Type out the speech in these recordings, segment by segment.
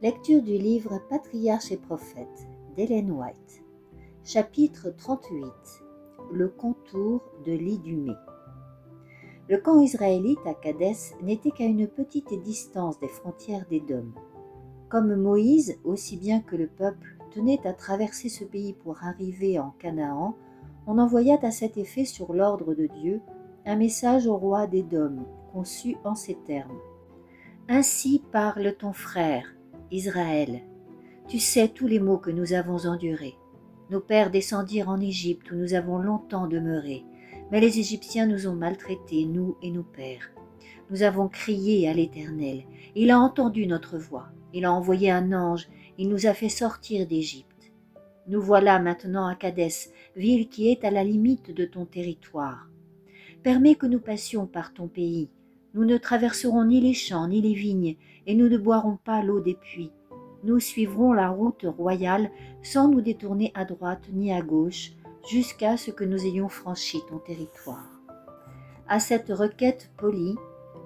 Lecture du livre Patriarches et prophètes d'Ellen White. Chapitre 38. Le contour de l'Idumée. Le camp israélite à Kadès n'était qu'à une petite distance des frontières d'Édom. Comme Moïse, aussi bien que le peuple, tenait à traverser ce pays pour arriver en Canaan, on envoya à cet effet sur l'ordre de Dieu un message au roi d'Édom, conçu en ces termes. « Ainsi parle ton frère, Israël, tu sais tous les maux que nous avons endurés. Nos pères descendirent en Égypte où nous avons longtemps demeuré, mais les Égyptiens nous ont maltraités, nous et nos pères. Nous avons crié à l'Éternel, il a entendu notre voix, il a envoyé un ange, il nous a fait sortir d'Égypte. Nous voilà maintenant à Kadès, ville qui est à la limite de ton territoire. Permets que nous passions par ton pays. Nous ne traverserons ni les champs ni les vignes, et nous ne boirons pas l'eau des puits. Nous suivrons la route royale sans nous détourner à droite ni à gauche, jusqu'à ce que nous ayons franchi ton territoire. » À cette requête polie,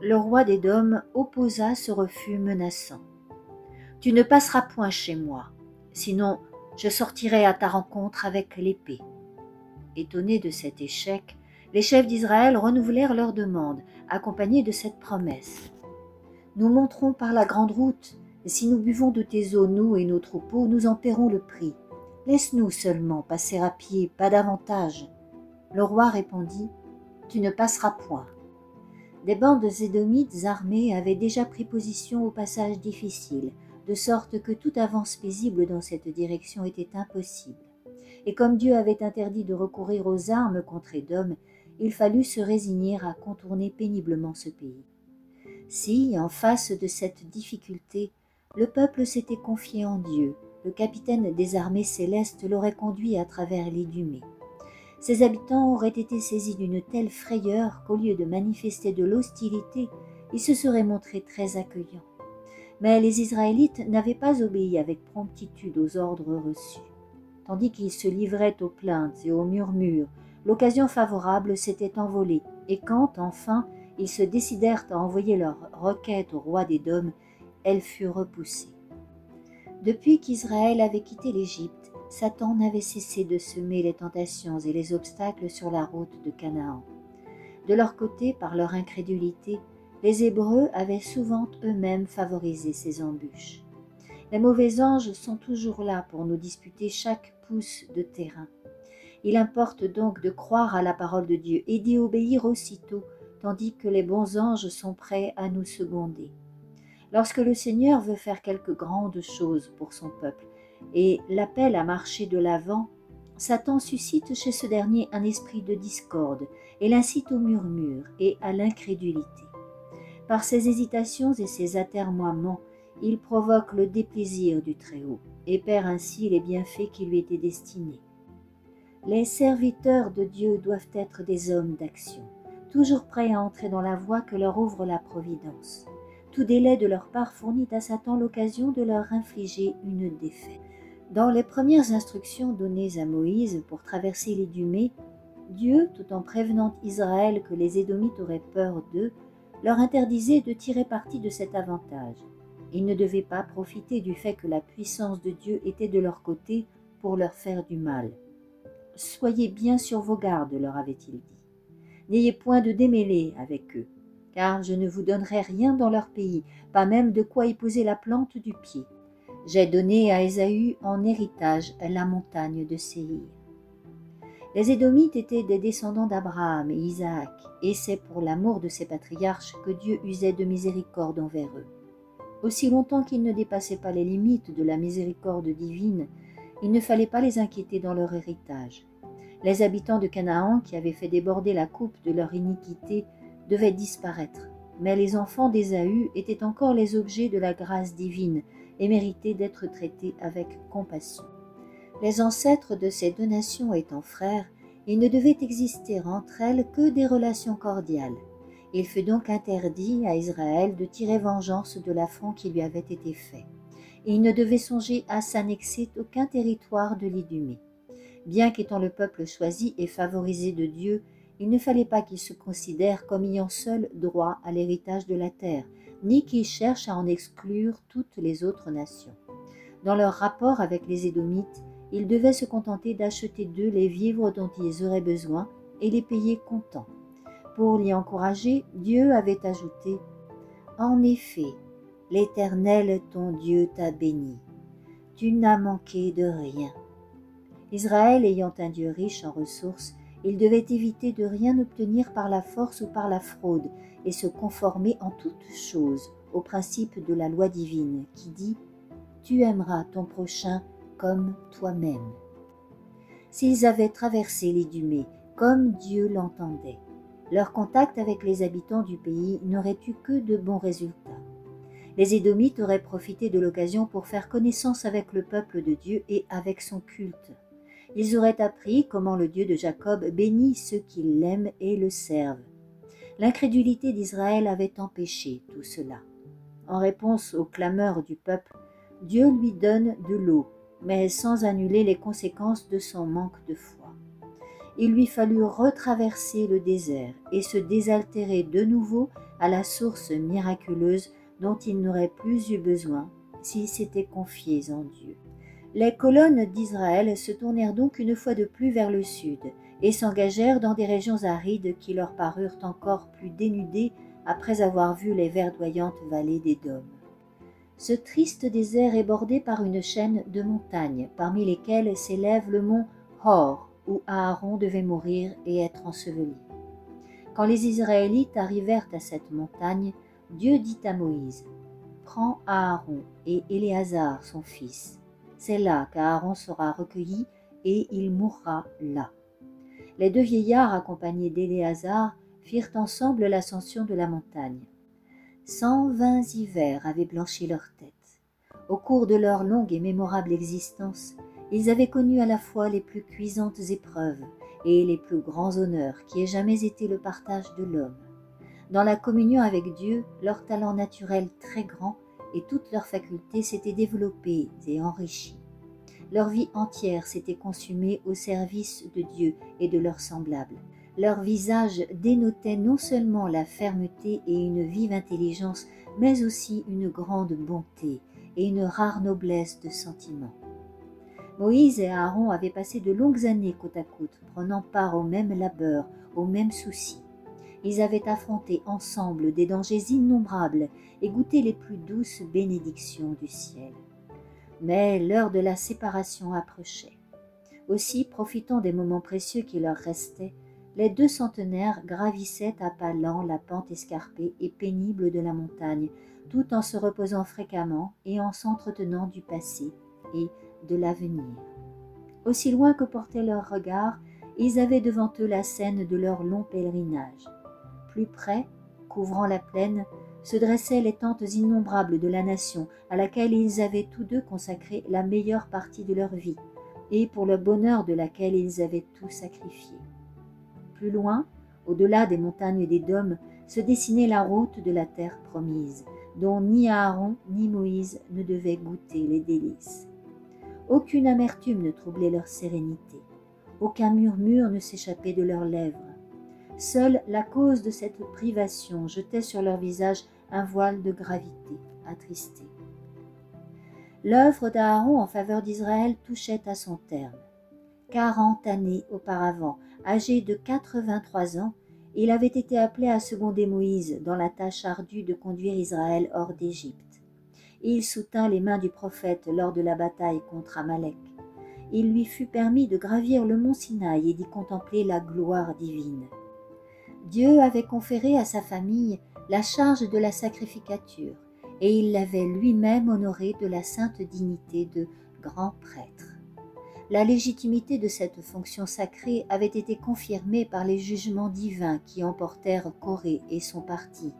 le roi d'Édom opposa ce refus menaçant. « Tu ne passeras point chez moi, sinon je sortirai à ta rencontre avec l'épée. » Étonnés de cet échec, les chefs d'Israël renouvelèrent leur demande, accompagnés de cette promesse. « Nous monterons par la grande route, et si nous buvons de tes eaux, nous et nos troupeaux, nous en paierons le prix. Laisse-nous seulement passer à pied, pas davantage. » Le roi répondit, « Tu ne passeras point. » Des bandes édomites armées avaient déjà pris position au passage difficile, de sorte que toute avance paisible dans cette direction était impossible. Et comme Dieu avait interdit de recourir aux armes contre Édom, il fallut se résigner à contourner péniblement ce pays. Si, en face de cette difficulté, le peuple s'était confié en Dieu, le capitaine des armées célestes l'aurait conduit à travers l'Idumée. Ses habitants auraient été saisis d'une telle frayeur qu'au lieu de manifester de l'hostilité, ils se seraient montrés très accueillants. Mais les Israélites n'avaient pas obéi avec promptitude aux ordres reçus. Tandis qu'ils se livraient aux plaintes et aux murmures, l'occasion favorable s'était envolée, et quand, enfin, ils se décidèrent à envoyer leur requête au roi d'Édom, elle fut repoussée. Depuis qu'Israël avait quitté l'Égypte, Satan n'avait cessé de semer les tentations et les obstacles sur la route de Canaan. De leur côté, par leur incrédulité, les Hébreux avaient souvent eux-mêmes favorisé ces embûches. Les mauvais anges sont toujours là pour nous disputer chaque pouce de terrain. Il importe donc de croire à la parole de Dieu et d'y obéir aussitôt, tandis que les bons anges sont prêts à nous seconder. Lorsque le Seigneur veut faire quelque grande chose pour son peuple et l'appelle à marcher de l'avant, Satan suscite chez ce dernier un esprit de discorde et l'incite au murmure et à l'incrédulité. Par ses hésitations et ses atermoiements, il provoque le déplaisir du Très-Haut et perd ainsi les bienfaits qui lui étaient destinés. Les serviteurs de Dieu doivent être des hommes d'action, toujours prêts à entrer dans la voie que leur ouvre la Providence. Tout délai de leur part fournit à Satan l'occasion de leur infliger une défaite. Dans les premières instructions données à Moïse pour traverser l'Idumée, Dieu, tout en prévenant Israël que les Édomites auraient peur d'eux, leur interdisait de tirer parti de cet avantage. Ils ne devaient pas profiter du fait que la puissance de Dieu était de leur côté pour leur faire du mal. « Soyez bien sur vos gardes, leur avait-il dit. N'ayez point de démêlés avec eux, car je ne vous donnerai rien dans leur pays, pas même de quoi y poser la plante du pied. J'ai donné à Ésaü en héritage la montagne de Séhir. » Les Édomites étaient des descendants d'Abraham et Isaac, et c'est pour l'amour de ces patriarches que Dieu usait de miséricorde envers eux. Aussi longtemps qu'ils ne dépassaient pas les limites de la miséricorde divine, il ne fallait pas les inquiéter dans leur héritage. Les habitants de Canaan, qui avaient fait déborder la coupe de leur iniquité, devaient disparaître, mais les enfants d'Ésaü étaient encore les objets de la grâce divine et méritaient d'être traités avec compassion. Les ancêtres de ces deux nations étant frères, il ne devait exister entre elles que des relations cordiales. Il fut donc interdit à Israël de tirer vengeance de l'affront qui lui avait été fait. Et il ne devait songer à s'annexer aucun territoire de l'Idumée. Bien qu'étant le peuple choisi et favorisé de Dieu, il ne fallait pas qu'il se considère comme ayant seul droit à l'héritage de la terre, ni qui cherche à en exclure toutes les autres nations. Dans leur rapport avec les Édomites, ils devaient se contenter d'acheter d'eux les vivres dont ils auraient besoin et les payer comptant. Pour l'y encourager, Dieu avait ajouté « En effet, l'Éternel ton Dieu t'a béni. Tu n'as manqué de rien. » Israël ayant un Dieu riche en ressources, il devait éviter de rien obtenir par la force ou par la fraude et se conformer en toutes choses au principe de la loi divine qui dit « Tu aimeras ton prochain comme toi-même. » S'ils avaient traversé l'Idumée comme Dieu l'entendait, leur contact avec les habitants du pays n'aurait eu que de bons résultats. Les Édomites auraient profité de l'occasion pour faire connaissance avec le peuple de Dieu et avec son culte. Ils auraient appris comment le Dieu de Jacob bénit ceux qui l'aiment et le servent. L'incrédulité d'Israël avait empêché tout cela. En réponse aux clameurs du peuple, Dieu lui donne de l'eau, mais sans annuler les conséquences de son manque de foi. Il lui fallut retraverser le désert et se désaltérer de nouveau à la source miraculeuse dont il n'aurait plus eu besoin s'ils s'étaient confiés en Dieu. Les colonnes d'Israël se tournèrent donc une fois de plus vers le sud et s'engagèrent dans des régions arides qui leur parurent encore plus dénudées après avoir vu les verdoyantes vallées d'Édom. Ce triste désert est bordé par une chaîne de montagnes, parmi lesquelles s'élève le mont Hor, où Aaron devait mourir et être enseveli. Quand les Israélites arrivèrent à cette montagne, Dieu dit à Moïse « Prends Aaron et Éléazar son fils. C'est là qu'Aaron sera recueilli et il mourra là. » Les deux vieillards accompagnés d'Éléazar firent ensemble l'ascension de la montagne. 120 hivers avaient blanchi leur tête. Au cours de leur longue et mémorable existence, ils avaient connu à la fois les plus cuisantes épreuves et les plus grands honneurs qui aient jamais été le partage de l'homme. Dans la communion avec Dieu, leur talent naturel très grand et toutes leurs facultés s'étaient développées et enrichies. Leur vie entière s'était consumée au service de Dieu et de leurs semblables. Leur visage dénotait non seulement la fermeté et une vive intelligence, mais aussi une grande bonté et une rare noblesse de sentiment. Moïse et Aaron avaient passé de longues années côte à côte, prenant part aux mêmes labeurs, aux mêmes soucis. Ils avaient affronté ensemble des dangers innombrables et goûté les plus douces bénédictions du ciel. Mais l'heure de la séparation approchait. Aussi, profitant des moments précieux qui leur restaient, les deux centenaires gravissaient à pas lents la pente escarpée et pénible de la montagne, tout en se reposant fréquemment et en s'entretenant du passé et de l'avenir. Aussi loin que portait leur regard, ils avaient devant eux la scène de leur long pèlerinage. Plus près, couvrant la plaine, se dressaient les tentes innombrables de la nation à laquelle ils avaient tous deux consacré la meilleure partie de leur vie et pour le bonheur de laquelle ils avaient tout sacrifié. Plus loin, au-delà des montagnes d'Édom, se dessinait la route de la terre promise, dont ni Aaron ni Moïse ne devaient goûter les délices. Aucune amertume ne troublait leur sérénité, aucun murmure ne s'échappait de leurs lèvres. Seule la cause de cette privation jetait sur leur visage un voile de gravité attristé. L'œuvre d'Aaron en faveur d'Israël touchait à son terme. 40 années auparavant, âgé de 83 ans, il avait été appelé à seconder Moïse dans la tâche ardue de conduire Israël hors d'Égypte. Il soutint les mains du prophète lors de la bataille contre Amalek. Il lui fut permis de gravir le mont Sinaï et d'y contempler la gloire divine. Dieu avait conféré à sa famille la charge de la sacrificature et il l'avait lui-même honoré de la sainte dignité de grand prêtre. La légitimité de cette fonction sacrée avait été confirmée par les jugements divins qui emportèrent Corée et son parti,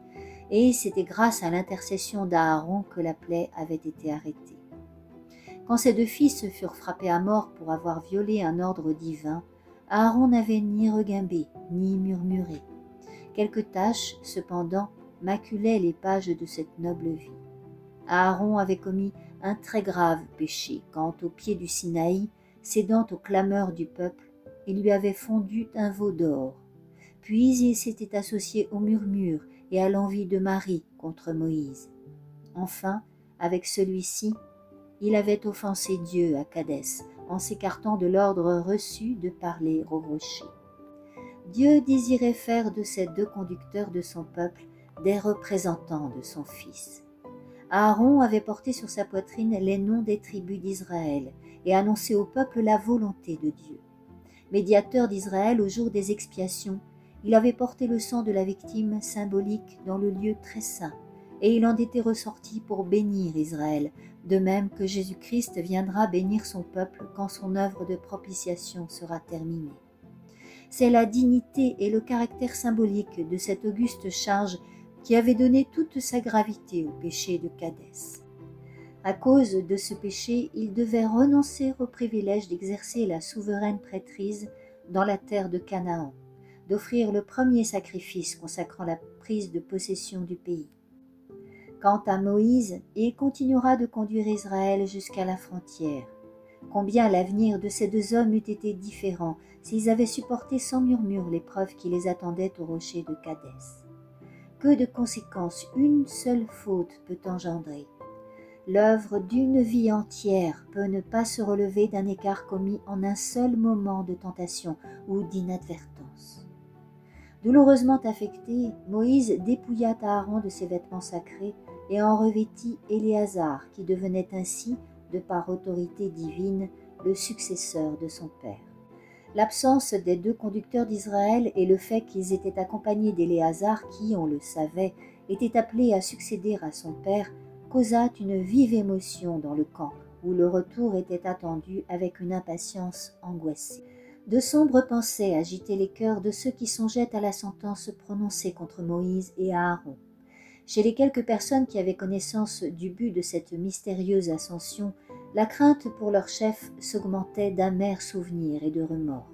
et c'était grâce à l'intercession d'Aaron que la plaie avait été arrêtée. Quand ses deux fils furent frappés à mort pour avoir violé un ordre divin, Aaron n'avait ni regimbé ni murmuré. Quelques taches, cependant, maculaient les pages de cette noble vie. Aaron avait commis un très grave péché quand, au pied du Sinaï, cédant aux clameurs du peuple, il lui avait fondu un veau d'or. Puis il s'était associé aux murmures et à l'envie de Marie contre Moïse. Enfin, avec celui-ci, il avait offensé Dieu à Kadès en s'écartant de l'ordre reçu de parler au rocher. Dieu désirait faire de ces deux conducteurs de son peuple des représentants de son Fils. Aaron avait porté sur sa poitrine les noms des tribus d'Israël et annoncé au peuple la volonté de Dieu. Médiateur d'Israël au jour des expiations, il avait porté le sang de la victime symbolique dans le lieu très saint, et il en était ressorti pour bénir Israël, de même que Jésus-Christ viendra bénir son peuple quand son œuvre de propitiation sera terminée. C'est la dignité et le caractère symbolique de cette auguste charge qui avait donné toute sa gravité au péché de Kadès. À cause de ce péché, il devait renoncer au privilège d'exercer la souveraine prêtrise dans la terre de Canaan, d'offrir le premier sacrifice consacrant la prise de possession du pays. Quant à Moïse, il continuera de conduire Israël jusqu'à la frontière. Combien l'avenir de ces deux hommes eût été différent s'ils avaient supporté sans murmure l'épreuve qui les attendait au rocher de Kadès. Que de conséquences une seule faute peut engendrer. L'œuvre d'une vie entière peut ne pas se relever d'un écart commis en un seul moment de tentation ou d'inadvertance. Douloureusement affecté, Moïse dépouilla Aaron de ses vêtements sacrés et en revêtit Éléazar, qui devenait ainsi, de par autorité divine, le successeur de son père. L'absence des deux conducteurs d'Israël et le fait qu'ils étaient accompagnés d'Éléazar, qui, on le savait, était appelé à succéder à son père, causa une vive émotion dans le camp, où le retour était attendu avec une impatience angoissée. De sombres pensées agitaient les cœurs de ceux qui songeaient à la sentence prononcée contre Moïse et Aaron. Chez les quelques personnes qui avaient connaissance du but de cette mystérieuse ascension, la crainte pour leur chef s'augmentait d'amers souvenirs et de remords.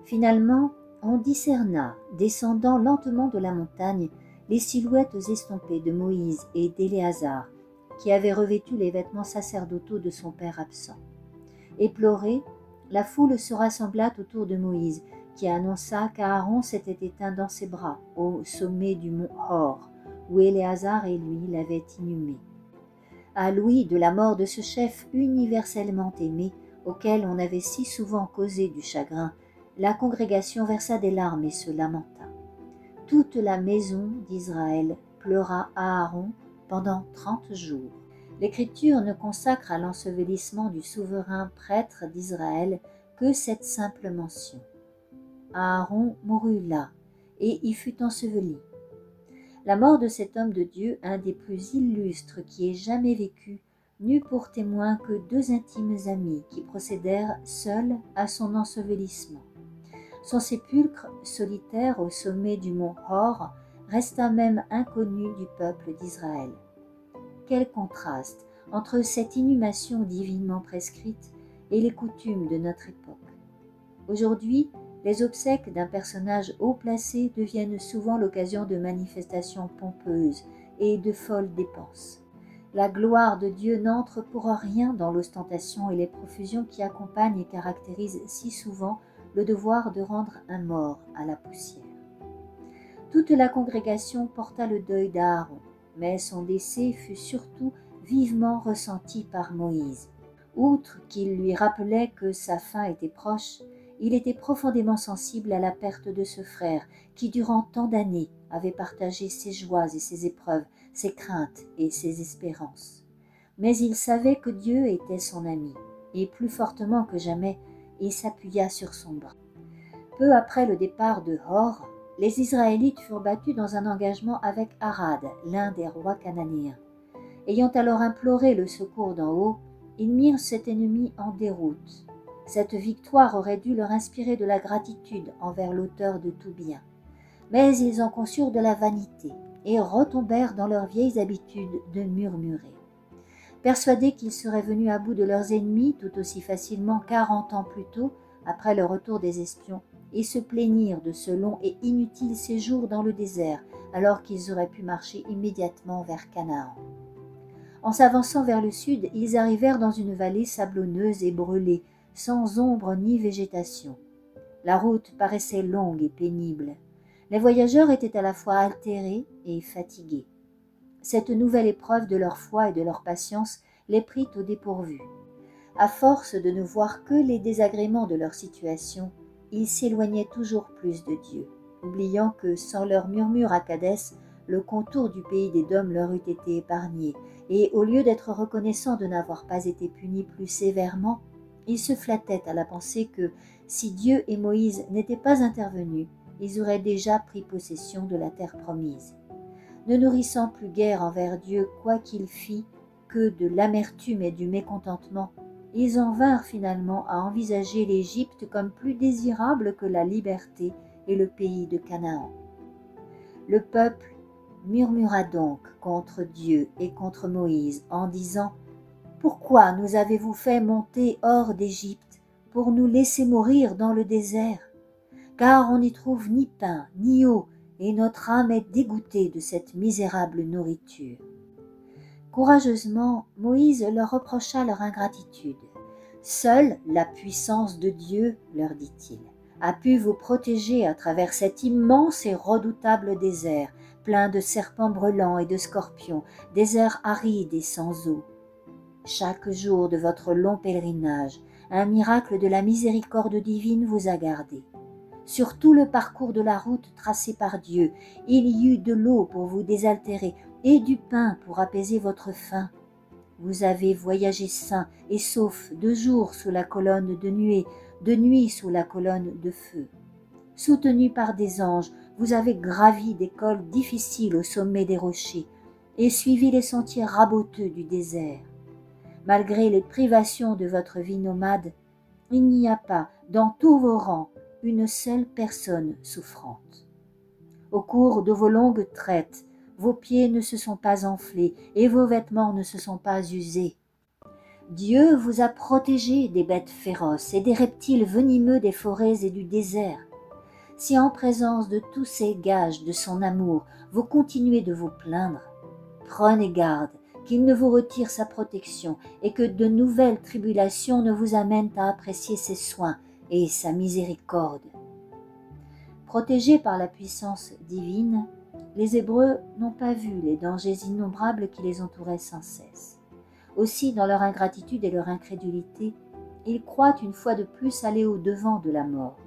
Finalement, on discerna, descendant lentement de la montagne, les silhouettes estompées de Moïse et d'Éléazar, qui avaient revêtu les vêtements sacerdotaux de son père absent. Éplorée, la foule se rassembla autour de Moïse, qui annonça qu'Aaron s'était éteint dans ses bras, au sommet du mont Hor, où Éléazar et lui l'avaient inhumé. À l'ouïe de la mort de ce chef universellement aimé, auquel on avait si souvent causé du chagrin, la congrégation versa des larmes et se lamenta. Toute la maison d'Israël pleura Aaron pendant 30 jours. L'Écriture ne consacre à l'ensevelissement du souverain prêtre d'Israël que cette simple mention. Aaron mourut là et y fut enseveli. La mort de cet homme de Dieu, un des plus illustres qui ait jamais vécu, n'eut pour témoin que deux intimes amis qui procédèrent seuls à son ensevelissement. Son sépulcre, solitaire au sommet du mont Hor, resta même inconnu du peuple d'Israël. Quel contraste entre cette inhumation divinement prescrite et les coutumes de notre époque. Aujourd'hui, les obsèques d'un personnage haut placé deviennent souvent l'occasion de manifestations pompeuses et de folles dépenses. La gloire de Dieu n'entre pour rien dans l'ostentation et les profusions qui accompagnent et caractérisent si souvent le devoir de rendre un mort à la poussière. Toute la congrégation porta le deuil d'Aaron, mais son décès fut surtout vivement ressenti par Moïse. Outre qu'il lui rappelait que sa fin était proche, il était profondément sensible à la perte de ce frère qui, durant tant d'années, avait partagé ses joies et ses épreuves, ses craintes et ses espérances. Mais il savait que Dieu était son ami, et plus fortement que jamais, il s'appuya sur son bras. Peu après le départ de Hor, les Israélites furent battus dans un engagement avec Arad, l'un des rois cananéens. Ayant alors imploré le secours d'en haut, ils mirent cet ennemi en déroute. Cette victoire aurait dû leur inspirer de la gratitude envers l'auteur de tout bien. Mais ils en conçurent de la vanité et retombèrent dans leurs vieilles habitudes de murmurer. Persuadés qu'ils seraient venus à bout de leurs ennemis tout aussi facilement 40 ans plus tôt, après le retour des espions, ils se plaignirent de ce long et inutile séjour dans le désert, alors qu'ils auraient pu marcher immédiatement vers Canaan. En s'avançant vers le sud, ils arrivèrent dans une vallée sablonneuse et brûlée, sans ombre ni végétation. La route paraissait longue et pénible. Les voyageurs étaient à la fois altérés et fatigués. Cette nouvelle épreuve de leur foi et de leur patience les prit au dépourvu. À force de ne voir que les désagréments de leur situation, ils s'éloignaient toujours plus de Dieu, oubliant que sans leur murmure à Kadès, le contour du pays d'Édom leur eût été épargné, et au lieu d'être reconnaissants de n'avoir pas été punis plus sévèrement, ils se flattaient à la pensée que, si Dieu et Moïse n'étaient pas intervenus, ils auraient déjà pris possession de la terre promise. Ne nourrissant plus guère envers Dieu quoi qu'il fît que de l'amertume et du mécontentement, ils en vinrent finalement à envisager l'Égypte comme plus désirable que la liberté et le pays de Canaan. Le peuple murmura donc contre Dieu et contre Moïse en disant « Pourquoi nous avez-vous fait monter hors d'Égypte pour nous laisser mourir dans le désert? Car on n'y trouve ni pain ni eau, et notre âme est dégoûtée de cette misérable nourriture. » Courageusement, Moïse leur reprocha leur ingratitude. « Seule la puissance de Dieu, leur dit-il, a pu vous protéger à travers cet immense et redoutable désert, plein de serpents brûlants et de scorpions, désert aride et sans eau. Chaque jour de votre long pèlerinage, un miracle de la miséricorde divine vous a gardé. Sur tout le parcours de la route tracée par Dieu, il y eut de l'eau pour vous désaltérer et du pain pour apaiser votre faim. Vous avez voyagé sain et sauf de jour sous la colonne de nuée, de nuit sous la colonne de feu. Soutenu par des anges, vous avez gravi des cols difficiles au sommet des rochers et suivi les sentiers raboteux du désert. Malgré les privations de votre vie nomade, il n'y a pas, dans tous vos rangs, une seule personne souffrante. Au cours de vos longues traites, vos pieds ne se sont pas enflés et vos vêtements ne se sont pas usés. Dieu vous a protégé des bêtes féroces et des reptiles venimeux des forêts et du désert. Si en présence de tous ces gages de son amour, vous continuez de vous plaindre, prenez garde qu'il ne vous retire sa protection et que de nouvelles tribulations ne vous amènent à apprécier ses soins et sa miséricorde. Protégés par la puissance divine, les Hébreux n'ont pas vu les dangers innombrables qui les entouraient sans cesse. Aussi, dans leur ingratitude et leur incrédulité, ils croient une fois de plus aller au-devant de la mort.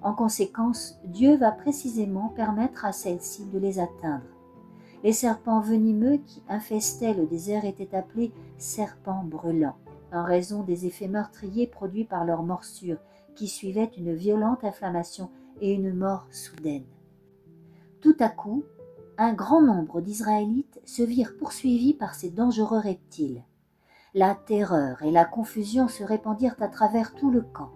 En conséquence, Dieu va précisément permettre à celle-ci de les atteindre. Les serpents venimeux qui infestaient le désert étaient appelés serpents brûlants, en raison des effets meurtriers produits par leurs morsures, qui suivaient une violente inflammation et une mort soudaine. Tout à coup, un grand nombre d'Israélites se virent poursuivis par ces dangereux reptiles. La terreur et la confusion se répandirent à travers tout le camp.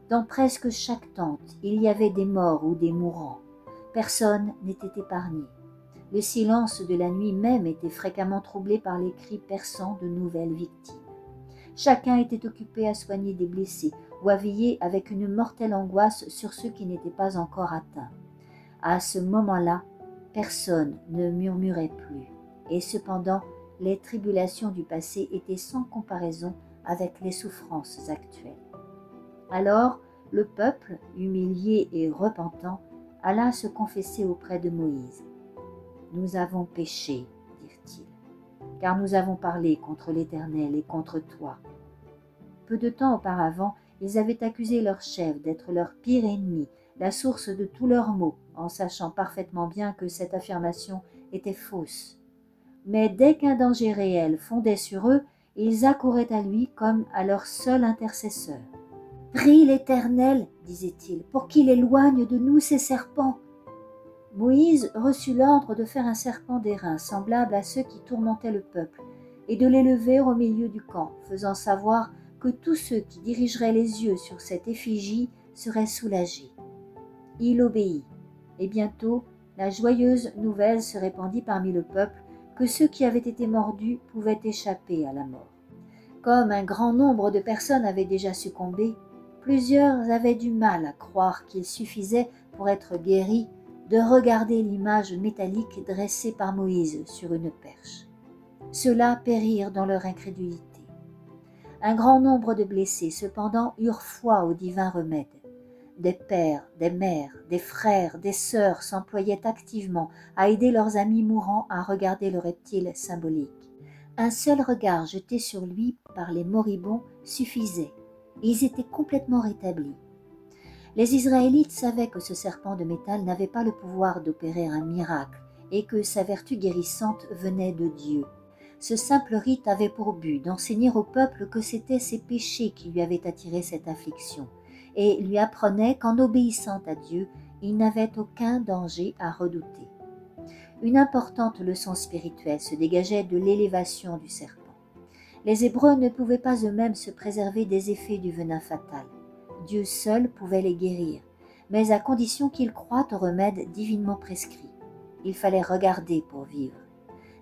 Dans presque chaque tente, il y avait des morts ou des mourants. Personne n'était épargné. Le silence de la nuit même était fréquemment troublé par les cris perçants de nouvelles victimes. Chacun était occupé à soigner des blessés ou à veiller avec une mortelle angoisse sur ceux qui n'étaient pas encore atteints. À ce moment-là, personne ne murmurait plus, et cependant, les tribulations du passé étaient sans comparaison avec les souffrances actuelles. Alors, le peuple, humilié et repentant, alla se confesser auprès de Moïse. « Nous avons péché, dirent-ils, car nous avons parlé contre l'Éternel et contre toi. » Peu de temps auparavant, ils avaient accusé leur chef d'être leur pire ennemi, la source de tous leurs maux, en sachant parfaitement bien que cette affirmation était fausse. Mais dès qu'un danger réel fondait sur eux, ils accouraient à lui comme à leur seul intercesseur. « Prie l'Éternel, disait-il, pour qu'il éloigne de nous ces serpents. » Moïse reçut l'ordre de faire un serpent d'airain semblable à ceux qui tourmentaient le peuple, et de l'élever au milieu du camp, faisant savoir que tous ceux qui dirigeraient les yeux sur cette effigie seraient soulagés. Il obéit, et bientôt la joyeuse nouvelle se répandit parmi le peuple que ceux qui avaient été mordus pouvaient échapper à la mort. Comme un grand nombre de personnes avaient déjà succombé, plusieurs avaient du mal à croire qu'il suffisait, pour être guéris, de regarder l'image métallique dressée par Moïse sur une perche. Ceux-là périrent dans leur incrédulité. Un grand nombre de blessés, cependant, eurent foi au divin remède. Des pères, des mères, des frères, des sœurs s'employaient activement à aider leurs amis mourants à regarder le reptile symbolique. Un seul regard jeté sur lui par les moribonds suffisait. Ils étaient complètement rétablis. Les Israélites savaient que ce serpent de métal n'avait pas le pouvoir d'opérer un miracle et que sa vertu guérissante venait de Dieu. Ce simple rite avait pour but d'enseigner au peuple que c'étaient ses péchés qui lui avaient attiré cette affliction, et lui apprenait qu'en obéissant à Dieu, il n'avait aucun danger à redouter. Une importante leçon spirituelle se dégageait de l'élévation du serpent. Les Hébreux ne pouvaient pas eux-mêmes se préserver des effets du venin fatal. Dieu seul pouvait les guérir, mais à condition qu'ils croient au remède divinement prescrit. Il fallait regarder pour vivre.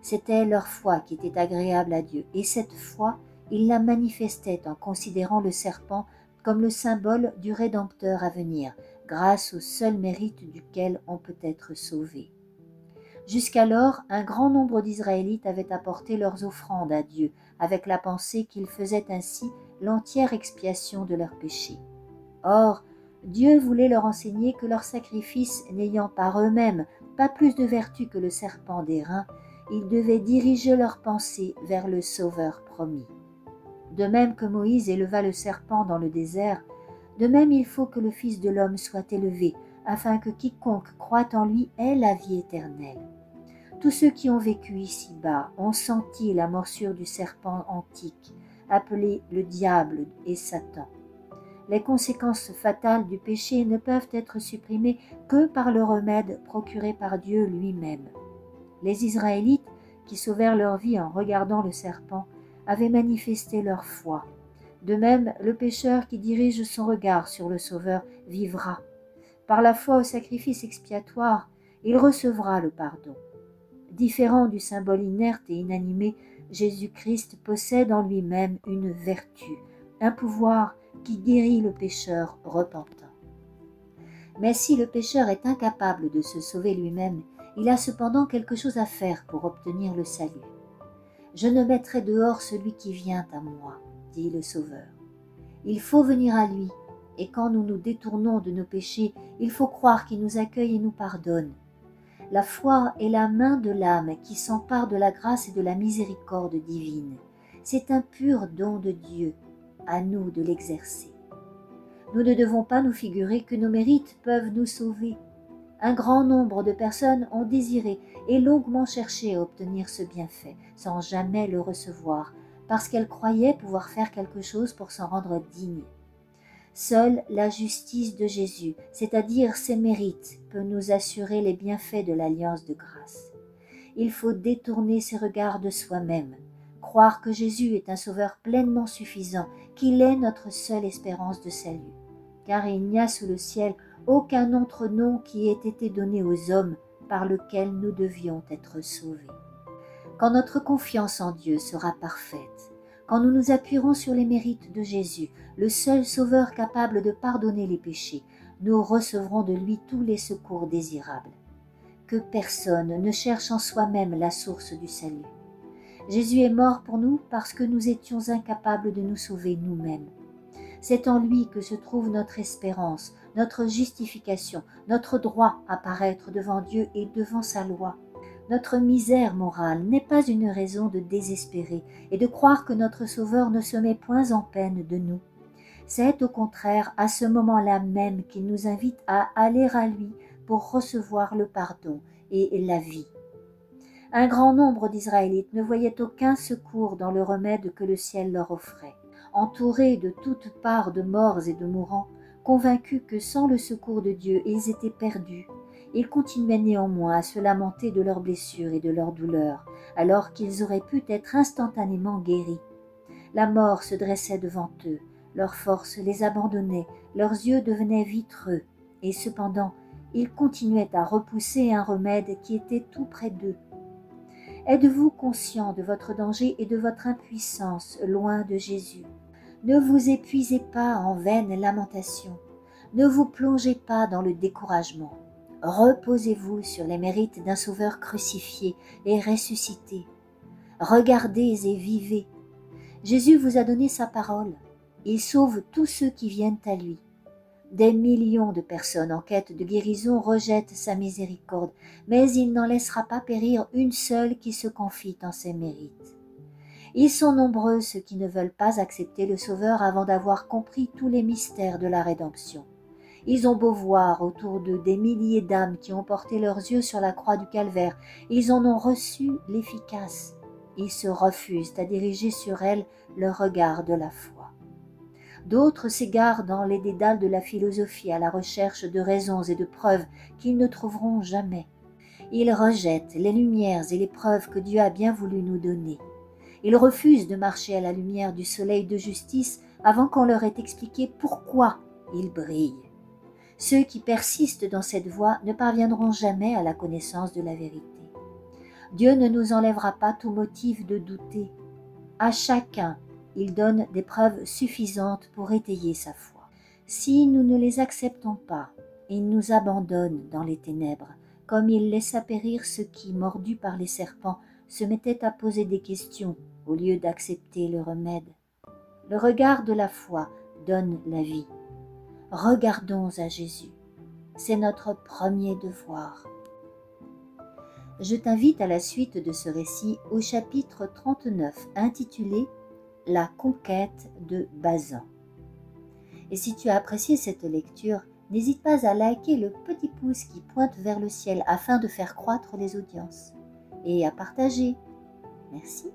C'était leur foi qui était agréable à Dieu, et cette foi, ils la manifestaient en considérant le serpent comme le symbole du Rédempteur à venir, grâce au seul mérite duquel on peut être sauvé. Jusqu'alors, un grand nombre d'Israélites avaient apporté leurs offrandes à Dieu, avec la pensée qu'ils faisaient ainsi l'entière expiation de leurs péchés. Or, Dieu voulait leur enseigner que leurs sacrifices n'ayant par eux-mêmes pas plus de vertu que le serpent d'airain, ils devaient diriger leurs pensées vers le Sauveur promis. De même que Moïse éleva le serpent dans le désert, de même il faut que le Fils de l'homme soit élevé, afin que quiconque croit en lui ait la vie éternelle. Tous ceux qui ont vécu ici-bas ont senti la morsure du serpent antique, appelé le diable et Satan. Les conséquences fatales du péché ne peuvent être supprimées que par le remède procuré par Dieu lui-même. Les Israélites, qui sauvèrent leur vie en regardant le serpent, avaient manifesté leur foi. De même, le pécheur qui dirige son regard sur le Sauveur vivra. Par la foi au sacrifice expiatoire, il recevra le pardon. Différent du symbole inerte et inanimé, Jésus-Christ possède en lui-même une vertu, un pouvoir qui guérit le pécheur repentant. Mais si le pécheur est incapable de se sauver lui-même, il a cependant quelque chose à faire pour obtenir le salut. « Je ne mettrai dehors celui qui vient à moi, dit le Sauveur. Il faut venir à lui, et quand nous nous détournons de nos péchés, il faut croire qu'il nous accueille et nous pardonne. La foi est la main de l'âme qui s'empare de la grâce et de la miséricorde divine. C'est un pur don de Dieu, à nous de l'exercer. Nous ne devons pas nous figurer que nos mérites peuvent nous sauver. Un grand nombre de personnes ont désiré et longuement cherché à obtenir ce bienfait, sans jamais le recevoir, parce qu'elles croyaient pouvoir faire quelque chose pour s'en rendre dignes. Seule la justice de Jésus, c'est-à-dire ses mérites, peut nous assurer les bienfaits de l'alliance de grâce. Il faut détourner ses regards de soi-même, croire que Jésus est un sauveur pleinement suffisant, qu'il est notre seule espérance de salut, car il n'y a sous le ciel aucun autre nom qui ait été donné aux hommes par lequel nous devions être sauvés. Quand notre confiance en Dieu sera parfaite, quand nous nous appuierons sur les mérites de Jésus, le seul sauveur capable de pardonner les péchés, nous recevrons de lui tous les secours désirables. Que personne ne cherche en soi-même la source du salut. Jésus est mort pour nous parce que nous étions incapables de nous sauver nous-mêmes. C'est en lui que se trouve notre espérance, notre justification, notre droit à paraître devant Dieu et devant sa loi. Notre misère morale n'est pas une raison de désespérer et de croire que notre Sauveur ne se met point en peine de nous. C'est au contraire à ce moment-là même qu'il nous invite à aller à lui pour recevoir le pardon et la vie. Un grand nombre d'Israélites ne voyaient aucun secours dans le remède que le ciel leur offrait. Entourés de toutes parts de morts et de mourants, convaincus que sans le secours de Dieu ils étaient perdus, ils continuaient néanmoins à se lamenter de leurs blessures et de leurs douleurs, alors qu'ils auraient pu être instantanément guéris. La mort se dressait devant eux, leurs forces les abandonnaient, leurs yeux devenaient vitreux, et cependant ils continuaient à repousser un remède qui était tout près d'eux. Êtes-vous conscient de votre danger et de votre impuissance loin de Jésus? Ne vous épuisez pas en vaines lamentations, ne vous plongez pas dans le découragement. Reposez-vous sur les mérites d'un Sauveur crucifié et ressuscité. Regardez et vivez. Jésus vous a donné sa parole. Il sauve tous ceux qui viennent à lui. Des millions de personnes en quête de guérison rejettent sa miséricorde, mais il n'en laissera pas périr une seule qui se confie en ses mérites. Ils sont nombreux ceux qui ne veulent pas accepter le Sauveur avant d'avoir compris tous les mystères de la rédemption. Ils ont beau voir autour d'eux des milliers d'âmes qui ont porté leurs yeux sur la croix du calvaire, ils en ont reçu l'efficace. Ils se refusent à diriger sur elle le regard de la foi. D'autres s'égarent dans les dédales de la philosophie à la recherche de raisons et de preuves qu'ils ne trouveront jamais. Ils rejettent les lumières et les preuves que Dieu a bien voulu nous donner. Ils refusent de marcher à la lumière du soleil de justice avant qu'on leur ait expliqué pourquoi il brille. Ceux qui persistent dans cette voie ne parviendront jamais à la connaissance de la vérité. Dieu ne nous enlèvera pas tout motif de douter. À chacun, il donne des preuves suffisantes pour étayer sa foi. Si nous ne les acceptons pas, il nous abandonne dans les ténèbres, comme il laissa périr ceux qui, mordus par les serpents, se mettaient à poser des questions au lieu d'accepter le remède. Le regard de la foi donne la vie. Regardons à Jésus. C'est notre premier devoir. Je t'invite à la suite de ce récit au chapitre 39 intitulé « La conquête de Bazan ». Et si tu as apprécié cette lecture, n'hésite pas à liker le petit pouce qui pointe vers le ciel afin de faire croître les audiences et à partager. Merci.